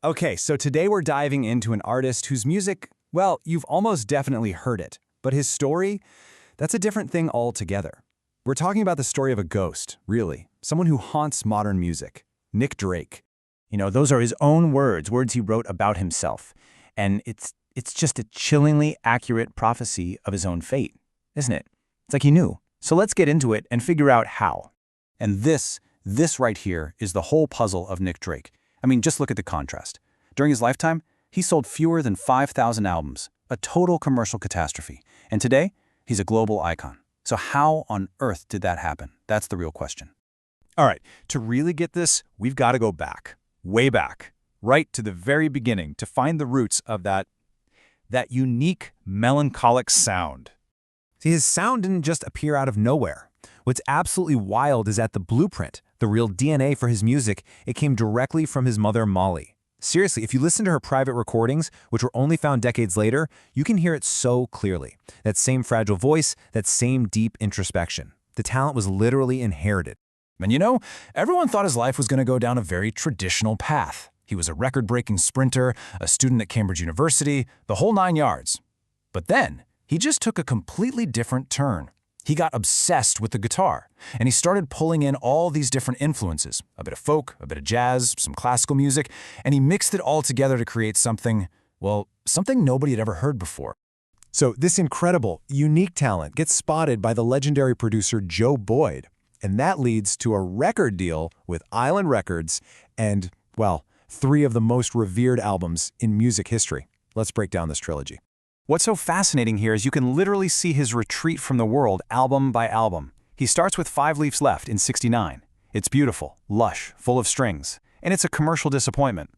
Okay, so today we're diving into an artist whose music, well, you've almost definitely heard it. But his story, that's a different thing altogether. We're talking about the story of a ghost, really. Someone who haunts modern music. Nick Drake. Those are his own words he wrote about himself. And it's just a chillingly accurate prophecy of his own fate, isn't it? It's like he knew. So let's get into it and figure out how. And this right here is the whole puzzle of Nick Drake. I mean, just look at the contrast. During his lifetime, he sold fewer than 5,000 albums, a total commercial catastrophe. And today, he's a global icon. So how on earth did that happen? That's the real question. All right, to really get this, we've got to go back, way back, right to the very beginning to find the roots of that unique, melancholic sound. See, his sound didn't just appear out of nowhere. What's absolutely wild is that the blueprint, the real DNA for his music, it came directly from his mother, Molly. Seriously, if you listen to her private recordings, which were only found decades later, you can hear it so clearly. That same fragile voice, that same deep introspection. The talent was literally inherited. And everyone thought his life was going to go down a very traditional path. He was a record-breaking sprinter, a student at Cambridge University, the whole 9 yards. But then, he just took a completely different turn. He got obsessed with the guitar, and he started pulling in all these different influences, a bit of folk, a bit of jazz, some classical music, and he mixed it all together to create something nobody had ever heard before. So this incredible, unique talent gets spotted by the legendary producer Joe Boyd, and that leads to a record deal with Island Records and, 3 of the most revered albums in music history. Let's break down this trilogy. What's so fascinating here is you can literally see his retreat from the world album by album. He starts with 5 Leaves Left in '69. It's beautiful, lush, full of strings, and it's a commercial disappointment.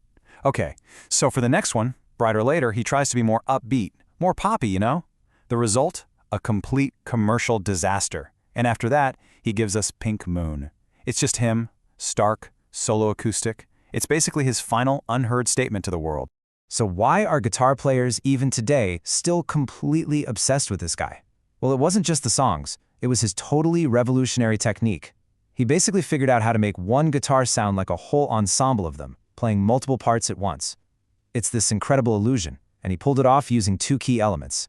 Okay, so for the next one, Brighter Later, he tries to be more upbeat, more poppy, The result? A complete commercial disaster. And after that, he gives us Pink Moon. It's just him, stark, solo acoustic. It's basically his final unheard statement to the world. So why are guitar players, even today, still completely obsessed with this guy? Well, it wasn't just the songs. It was his totally revolutionary technique. He basically figured out how to make one guitar sound like a whole ensemble of them, playing multiple parts at once. It's this incredible illusion, and he pulled it off using 2 key elements.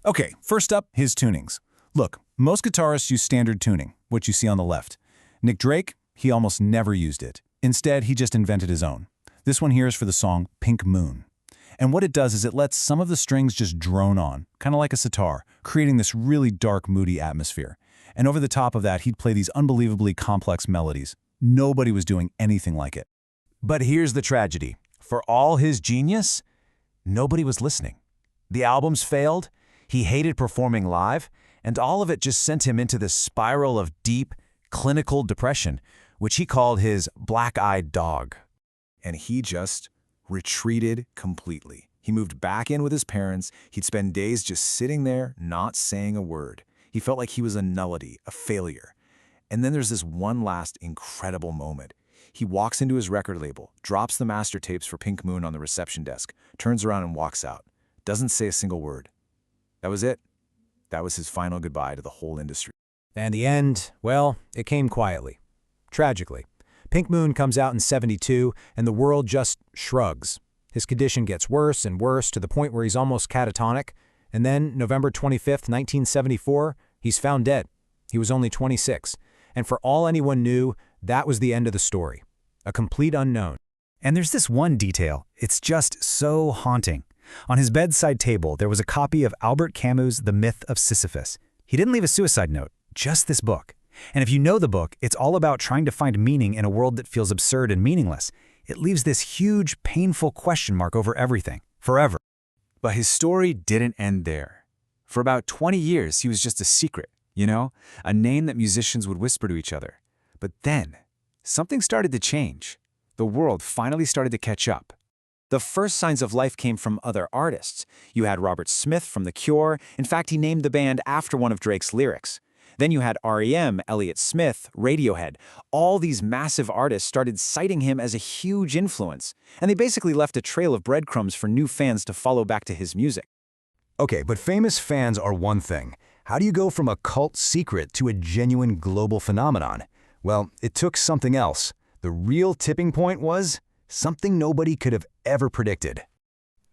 Okay, first up, his tunings. Look, most guitarists use standard tuning, what you see on the left. Nick Drake, he almost never used it. Instead, he just invented his own. This one here is for the song Pink Moon. And what it does is it lets some of the strings just drone on, kind of like a sitar, creating this really dark, moody atmosphere. And over the top of that, he'd play these unbelievably complex melodies. Nobody was doing anything like it. But here's the tragedy. For all his genius, nobody was listening. The albums failed, he hated performing live, and all of it just sent him into this spiral of deep, clinical depression, which he called his black-eyed dog. And he just retreated completely. He moved back in with his parents. He'd spend days just sitting there, not saying a word. He felt like he was a nullity, a failure. And then there's this one last incredible moment. He walks into his record label, drops the master tapes for Pink Moon on the reception desk, turns around and walks out. Doesn't say a single word. That was it. That was his final goodbye to the whole industry. And the end, well, it came quietly. Tragically. Pink Moon comes out in '72, and the world just shrugs. His condition gets worse and worse to the point where he's almost catatonic. And then, November 25th, 1974, he's found dead. He was only 26. And for all anyone knew, that was the end of the story. A complete unknown. And there's this one detail. It's just so haunting. On his bedside table, there was a copy of Albert Camus' The Myth of Sisyphus. He didn't leave a suicide note, just this book. And if you know the book, it's all about trying to find meaning in a world that feels absurd and meaningless. It leaves this huge, painful question mark over everything, forever. But his story didn't end there. For about 20 years, he was just a secret, a name that musicians would whisper to each other. But then, something started to change. The world finally started to catch up. The first signs of life came from other artists. You had Robert Smith from The Cure. In fact, he named the band after one of Drake's lyrics. Then you had R.E.M., Elliott Smith, Radiohead. All these massive artists started citing him as a huge influence, and they basically left a trail of breadcrumbs for new fans to follow back to his music. Okay, but famous fans are one thing. How do you go from a cult secret to a genuine global phenomenon? Well, it took something else. The real tipping point was something nobody could have ever predicted.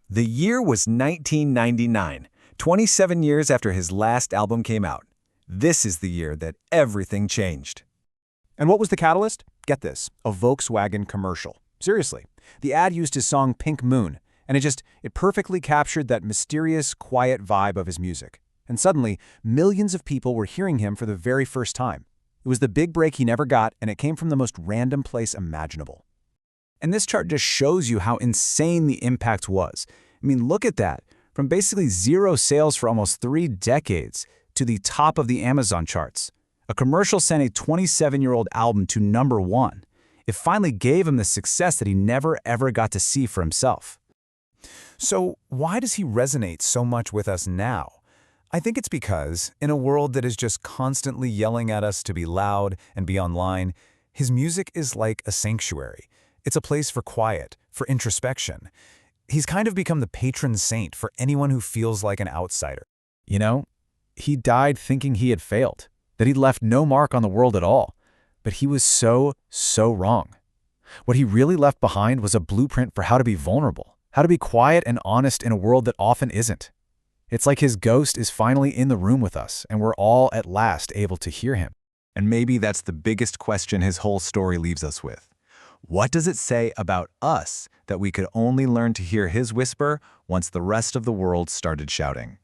The year was 1999, 27 years after his last album came out. This is the year that everything changed. And what was the catalyst? Get this, a Volkswagen commercial. Seriously, the ad used his song Pink Moon, and it perfectly captured that mysterious, quiet vibe of his music. And suddenly, millions of people were hearing him for the very first time. It was the big break he never got, and it came from the most random place imaginable. And this chart just shows you how insane the impact was. I mean, look at that. From basically zero sales for almost 3 decades to the top of the Amazon charts. A commercial sent a 27-year-old album to #1. It finally gave him the success that he never ever got to see for himself. So why does he resonate so much with us now? I think it's because, in a world that is just constantly yelling at us to be loud and be online, his music is like a sanctuary. It's a place for quiet, for introspection. He's kind of become the patron saint for anyone who feels like an outsider. You know, he died thinking he had failed, that he'd left no mark on the world at all. But he was so wrong. What he really left behind was a blueprint for how to be vulnerable, how to be quiet and honest in a world that often isn't. It's like his ghost is finally in the room with us, and we're all at last able to hear him. And maybe that's the biggest question his whole story leaves us with. What does it say about us that we could only learn to hear his whisper once the rest of the world started shouting?